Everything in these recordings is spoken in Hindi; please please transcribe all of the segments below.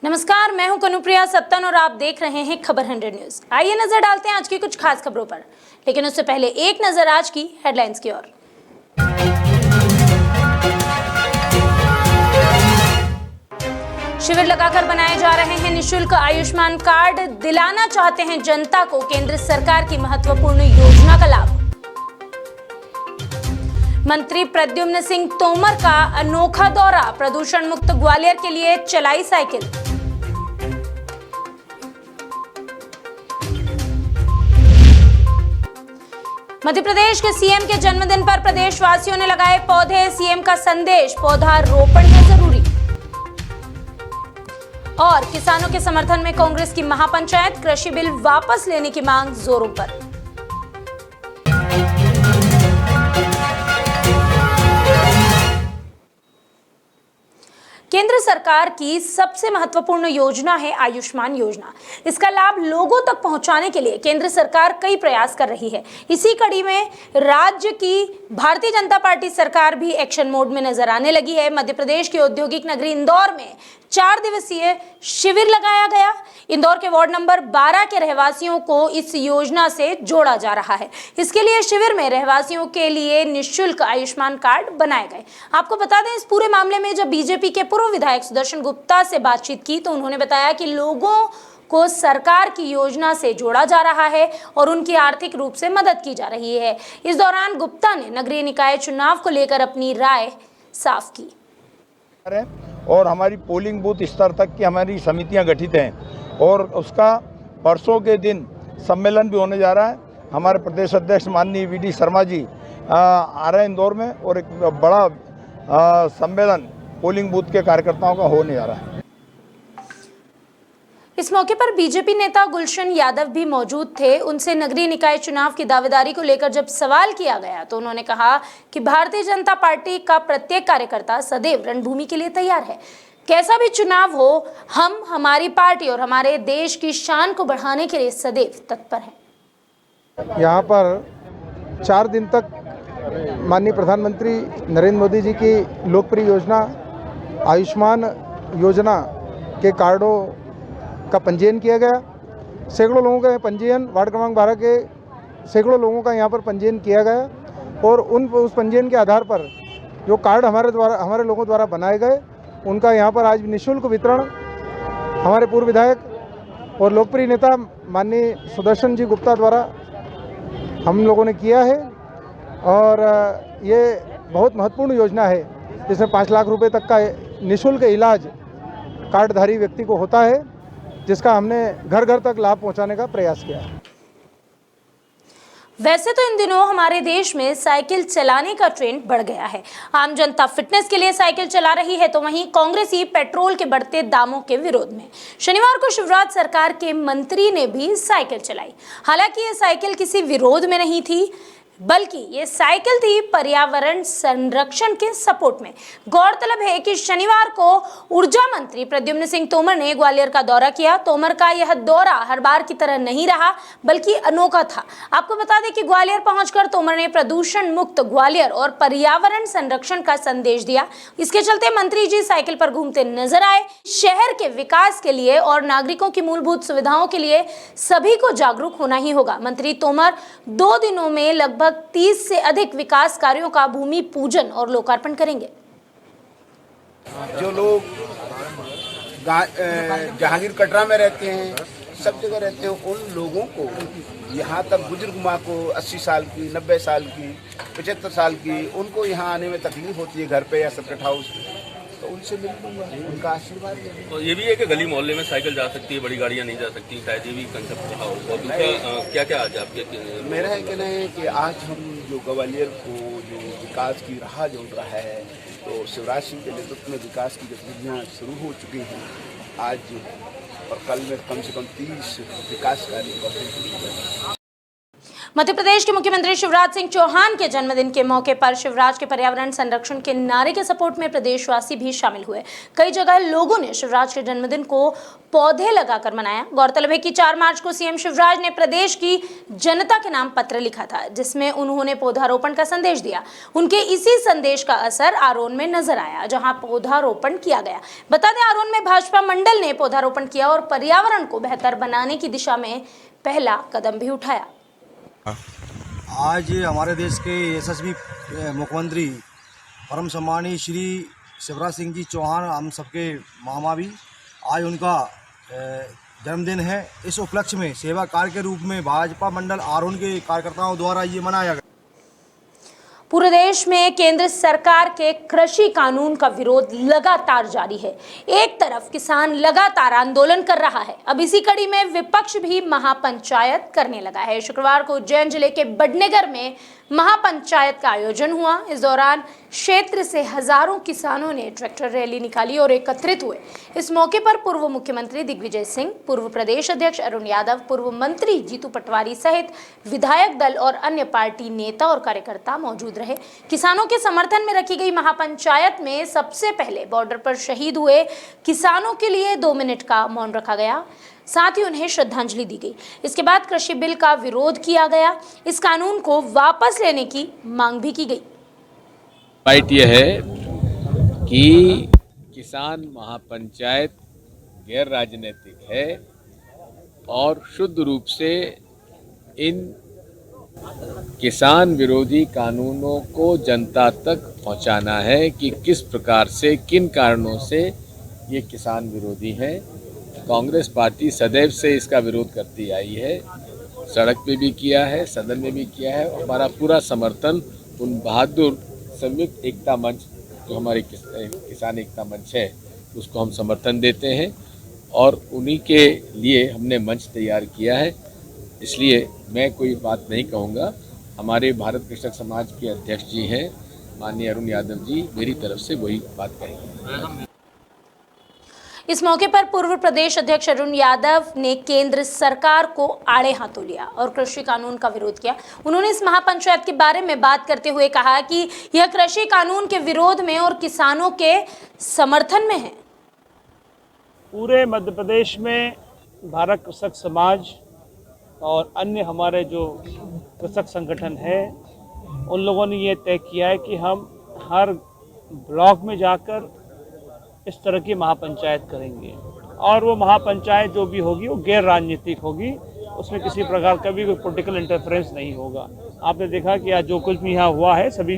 नमस्कार, मैं हूं कनुप्रिया सत्तन और आप देख रहे हैं खबर 100 न्यूज। आइए नजर डालते हैं आज की कुछ खास खबरों पर, लेकिन उससे पहले एक नजर आज की हेडलाइंस की ओर। शिविर लगाकर बनाए जा रहे हैं निशुल्क आयुष्मान कार्ड, दिलाना चाहते हैं जनता को केंद्र सरकार की महत्वपूर्ण योजना का लाभ। मंत्री प्रद्युम्न सिंह तोमर का अनोखा दौरा, प्रदूषण मुक्त ग्वालियर के लिए चलाई साइकिल। मध्य प्रदेश के सीएम के जन्मदिन पर प्रदेशवासियों ने लगाए पौधे, सीएम का संदेश, पौधा रोपण है जरूरी। और किसानों के समर्थन में कांग्रेस की महापंचायत, कृषि बिल वापस लेने की मांग जोरों पर। केंद्र सरकार की सबसे महत्वपूर्ण योजना है आयुष्मान योजना। इसका लाभ लोगों तक पहुंचाने के लिए केंद्र सरकार कई प्रयास कर रही है। इसी कड़ी में राज्य की भारतीय जनता पार्टी सरकार भी एक्शन मोड में नजर आने लगी है। मध्य प्रदेश की औद्योगिक नगरी इंदौर में 4 दिवसीय शिविर लगाया गया। इंदौर के वार्ड नंबर 12 के रहवासियों को इस योजना से जोड़ा जा रहा है। इसके लिए शिविर में रहवासियों के लिए निःशुल्क आयुष्मान कार्ड बनाए गए। आपको बता दें, इस पूरे मामले में जब बीजेपी के पूर्व विधायक सुदर्शन गुप्ता से बातचीत की तो उन्होंने बताया कि लोगों को सरकार की योजना से जोड़ा जा रहा है और उनकी आर्थिक रूप से मदद की जा रही है। इस दौरान गुप्ता ने नगरीय निकाय चुनाव को लेकर अपनी राय साफ की। और हमारी पोलिंग बूथ स्तर तक की हमारी समितियां गठित हैं और उसका परसों के दिन सम्मेलन भी होने जा रहा है। हमारे प्रदेश अध्यक्ष माननीय वीडी शर्मा जी आ रहे हैं इंदौर में और एक बड़ा सम्मेलन पोलिंग बूथ के कार्यकर्ताओं का होने जा रहा है। इस मौके पर बीजेपी नेता गुलशन यादव भी मौजूद थे। उनसे नगरीय निकाय चुनाव की दावेदारी को लेकर जब सवाल किया गया तो उन्होंने कहा कि भारतीय जनता पार्टी का प्रत्येक कार्यकर्ता सदैव रणभूमि के लिए तैयार है। कैसा भी चुनाव हो, हम हमारी पार्टी और हमारे देश की शान को बढ़ाने के लिए सदैव तत्पर हैं। यहाँ पर 4 दिन तक माननीय प्रधानमंत्री नरेंद्र मोदी जी की लोकप्रिय योजना आयुष्मान योजना के कार्डों का पंजीयन किया गया। सैकड़ों लोगों का पंजीयन, वार्ड क्रमांक 12 के सैकड़ों लोगों का यहाँ पर पंजीयन किया गया और उस पंजीयन के आधार पर जो कार्ड हमारे लोगों द्वारा बनाए गए उनका यहाँ पर आज निःशुल्क वितरण हमारे पूर्व विधायक और लोकप्रिय नेता माननीय सुदर्शन जी गुप्ता द्वारा हम लोगों ने किया है। और ये बहुत महत्वपूर्ण योजना है जिसमें 5 लाख रुपए तक का निःशुल्क इलाज कार्डधारी व्यक्ति को होता है, जिसका हमने घर घर तक लाभ पहुंचाने का प्रयास किया है। वैसे तो इन दिनों हमारे देश में साइकिल चलाने का ट्रेंड बढ़ गया है। आम जनता फिटनेस के लिए साइकिल चला रही है तो वहीं कांग्रेस ही पेट्रोल के बढ़ते दामों के विरोध में। शनिवार को शिवराज सरकार के मंत्री ने भी साइकिल चलाई। हालांकि ये साइकिल किसी विरोध में नहीं थी, बल्कि ये साइकिल थी पर्यावरण संरक्षण के सपोर्ट में। गौरतलब है कि शनिवार को ऊर्जा मंत्री प्रद्युम्न सिंह तोमर ने ग्वालियर का दौरा किया। तोमर का यह दौरा हर बार की तरह नहीं रहा, बल्कि अनोखा था। आपको बता दें कि ग्वालियर पहुंचकर तोमर ने प्रदूषण मुक्त ग्वालियर और पर्यावरण संरक्षण का संदेश दिया। इसके चलते मंत्री जी साइकिल पर घूमते नजर आए। शहर के विकास के लिए और नागरिकों की मूलभूत सुविधाओं के लिए सभी को जागरूक होना ही होगा। मंत्री तोमर 2 दिनों में लगभग 30 से अधिक विकास कार्यों का भूमि पूजन और लोकार्पण करेंगे। जो लोग जहांगीर कटरा में रहते हैं, सब जगह रहते हैं, उन लोगों को यहाँ तक बुजुर्ग माँ को 80 साल की, 90 साल की, 75 साल की, उनको यहाँ आने में तकलीफ होती है घर पे या सर्किट हाउस, तो उनसे मिल लूँगा, उनका आशीर्वाद है। और ये भी है कि गली मोहल्ले में साइकिल जा सकती है, बड़ी गाड़ियाँ नहीं जा सकती, शायद ये भी कंसेप्ट रहा हो। और दूसरा क्या क्या आज आपके मेरा है कहना है कि आज हम जो ग्वालियर को जो विकास की राह जोड़ रहा है, तो शिवराज सिंह के नेतृत्व में विकास की गतिविधियाँ शुरू हो चुकी हैं। आज और कल में कम से कम 30 विकास कार्य। मध्य प्रदेश के मुख्यमंत्री शिवराज सिंह चौहान के जन्मदिन के मौके पर शिवराज के पर्यावरण संरक्षण के नारे के सपोर्ट में प्रदेशवासी भी शामिल हुए। कई जगह लोगों ने शिवराज के जन्मदिन को पौधे लगाकर मनाया। गौरतलब है कि 4 मार्च को सीएम शिवराज ने प्रदेश की जनता के नाम पत्र लिखा था, जिसमें उन्होंने पौधारोपण का संदेश दिया। उनके इसी संदेश का असर आरोन में नजर आया, जहां पौधारोपण किया गया। बता दें, आरोन में भाजपा मंडल ने पौधारोपण किया और पर्यावरण को बेहतर बनाने की दिशा में पहला कदम भी उठाया। आज हमारे देश के यशस्वी मुख्यमंत्री परम सम्मानीय श्री शिवराज सिंह जी चौहान, हम सबके महामावी, आज उनका जन्मदिन है। इस उपलक्ष्य में सेवा कार्य के रूप में भाजपा मंडल आरोन के कार्यकर्ताओं द्वारा ये मनाया गया। पूरे देश में केंद्र सरकार के कृषि कानून का विरोध लगातार जारी है। एक तरफ किसान लगातार आंदोलन कर रहा है, अब इसी कड़ी में विपक्ष भी महापंचायत करने लगा है। शुक्रवार को उज्जैन जिले के बडनेगर में महापंचायत का आयोजन हुआ। इस दौरान क्षेत्र से हजारों किसानों ने ट्रैक्टर रैली निकाली और एकत्रित हुए। इस मौके पर पूर्व मुख्यमंत्री दिग्विजय सिंह, पूर्व प्रदेश अध्यक्ष अरुण यादव, पूर्व मंत्री जीतू पटवारी सहित विधायक दल और अन्य पार्टी नेता और कार्यकर्ता मौजूद रहे। किसानों के समर्थन में रखी गई महापंचायत में सबसे पहले बॉर्डर पर शहीद हुए किसानों के लिए 2 मिनट का मौन रखा गया, साथ ही उन्हें श्रद्धांजलि दी गई। इसके बाद कृषि बिल का विरोध किया गया। इस कानून को वापस लेने की मांग भी की गई। पॉइंट यह है कि किसान महापंचायत गैर राजनीतिक है और शुद्ध रूप से इन किसान विरोधी कानूनों को जनता तक पहुंचाना है कि किस प्रकार से, किन कारणों से ये किसान विरोधी हैं। कांग्रेस पार्टी सदैव से इसका विरोध करती आई है, सड़क पे भी किया है, सदन में भी किया है। हमारा पूरा समर्थन उन बहादुर संयुक्त एकता मंच, जो हमारे किसान एकता मंच है, उसको हम समर्थन देते हैं और उन्हीं के लिए हमने मंच तैयार किया है। इसलिए मैं कोई बात नहीं कहूँगा। हमारे भारत कृषक समाज के अध्यक्ष जी हैं माननीय अरुण यादव जी, मेरी तरफ से वही बात कहेंगे। इस मौके पर पूर्व प्रदेश अध्यक्ष अरुण यादव ने केंद्र सरकार को आड़े हाथों लिया और कृषि कानून का विरोध किया। उन्होंने इस महापंचायत के बारे में बात करते हुए कहा कि यह कृषि कानून के विरोध में और किसानों के समर्थन में है। पूरे मध्य प्रदेश में भारत कृषक समाज और अन्य हमारे जो कृषक संगठन है, उन लोगों ने ये तय किया है कि हम हर ब्लॉक में जाकर इस तरह की महापंचायत करेंगे और वो महापंचायत जो भी होगी वो गैर राजनीतिक होगी, उसमें किसी प्रकार का भी कोई पॉलिटिकल इंटरफेरेंस नहीं होगा। आपने देखा कि आज जो कुछ भी यहाँ हुआ है, सभी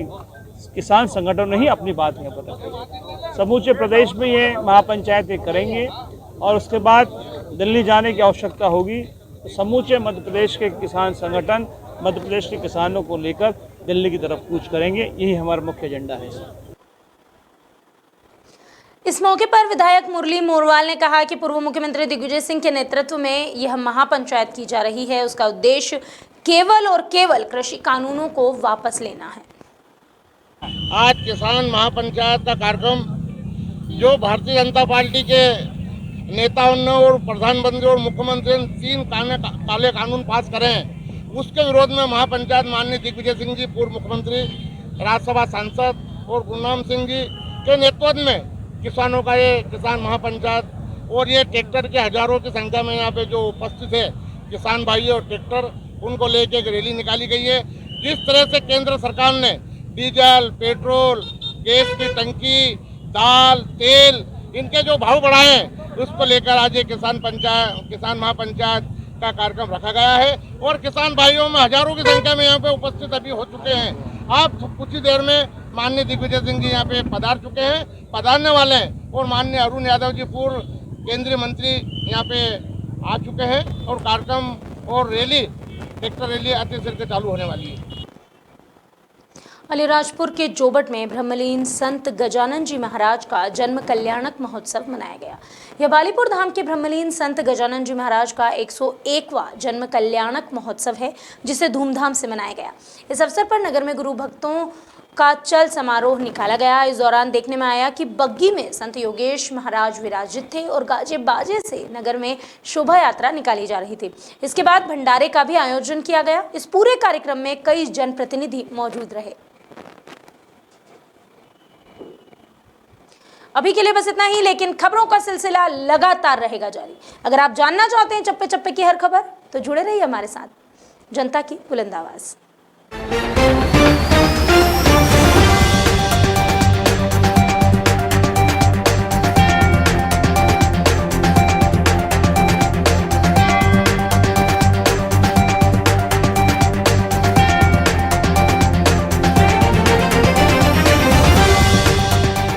किसान संगठनों ने ही अपनी बात यहाँ पर रखी। समूचे प्रदेश में ये महापंचायतें करेंगे और उसके बाद दिल्ली जाने की आवश्यकता होगी तो समूचे मध्य प्रदेश के किसान संगठन मध्य प्रदेश के किसानों को लेकर दिल्ली की तरफ कूच करेंगे। यही हमारा मुख्य एजेंडा है। इस मौके पर विधायक मुरली मोरवाल ने कहा कि पूर्व मुख्यमंत्री दिग्विजय सिंह के नेतृत्व में यह महापंचायत की जा रही है, उसका उद्देश्य केवल और केवल कृषि कानूनों को वापस लेना है। आज किसान महापंचायत का कार्यक्रम जो भारतीय जनता पार्टी के नेताओं ने और प्रधानमंत्री और मुख्यमंत्री ने 3 काले कानून पास करे हैं, उसके विरोध में महापंचायत माननीय दिग्विजय सिंह जी, पूर्व मुख्यमंत्री, राज्यसभा सांसद और गुरनाम सिंह जी के नेतृत्व में किसानों का ये किसान महापंचायत और ये ट्रैक्टर के हजारों की संख्या में यहाँ पे जो उपस्थित है किसान भाई और ट्रैक्टर, उनको लेके एक रैली निकाली गई है। जिस तरह से केंद्र सरकार ने डीजल, पेट्रोल, गैस की टंकी, दाल, तेल, इनके जो भाव बढ़ाए हैं, उसको लेकर आज ये किसान महापंचायत का कार्यक्रम रखा गया है और किसान भाइयों में हजारों की संख्या में यहाँ पे उपस्थित अभी हो चुके हैं। आप कुछ ही देर में माननीय दिग्विजय सिंह जी यहाँ पे पधार चुके हैं, पधारने वाले हैं और माननीय अरुण यादव जी, पूर्व केंद्रीय मंत्री, यहाँ पे आ चुके हैं और कार्यक्रम और रैली, ट्रैक्टर रैली अतिशीघ्र के चालू होने वाली है। अलीराजपुर के जोबट में ब्रह्मलीन संत गजानन जी महाराज का जन्म कल्याणक महोत्सव मनाया गया। यह बालीपुर धाम के ब्रह्मलीन संत गजानन जी महाराज का 101वां जन्म कल्याणक महोत्सव है, जिसे धूमधाम से मनाया गया। इस अवसर पर नगर में गुरु भक्तों का चल समारोह निकाला गया। इस दौरान देखने में आया कि बग्गी में संत योगेश महाराज विराजित थे और गाजे बाजे से नगर में शोभा यात्रा निकाली जा रही थी। इसके बाद भंडारे का भी आयोजन किया गया। इस पूरे कार्यक्रम में कई जनप्रतिनिधि मौजूद रहे। अभी के लिए बस इतना ही, लेकिन खबरों का सिलसिला लगातार रहेगा जारी। अगर आप जानना चाहते हैं चप्पे चप्पे की हर खबर, तो जुड़े रहिए हमारे साथ। जनता की बुलंद आवाज।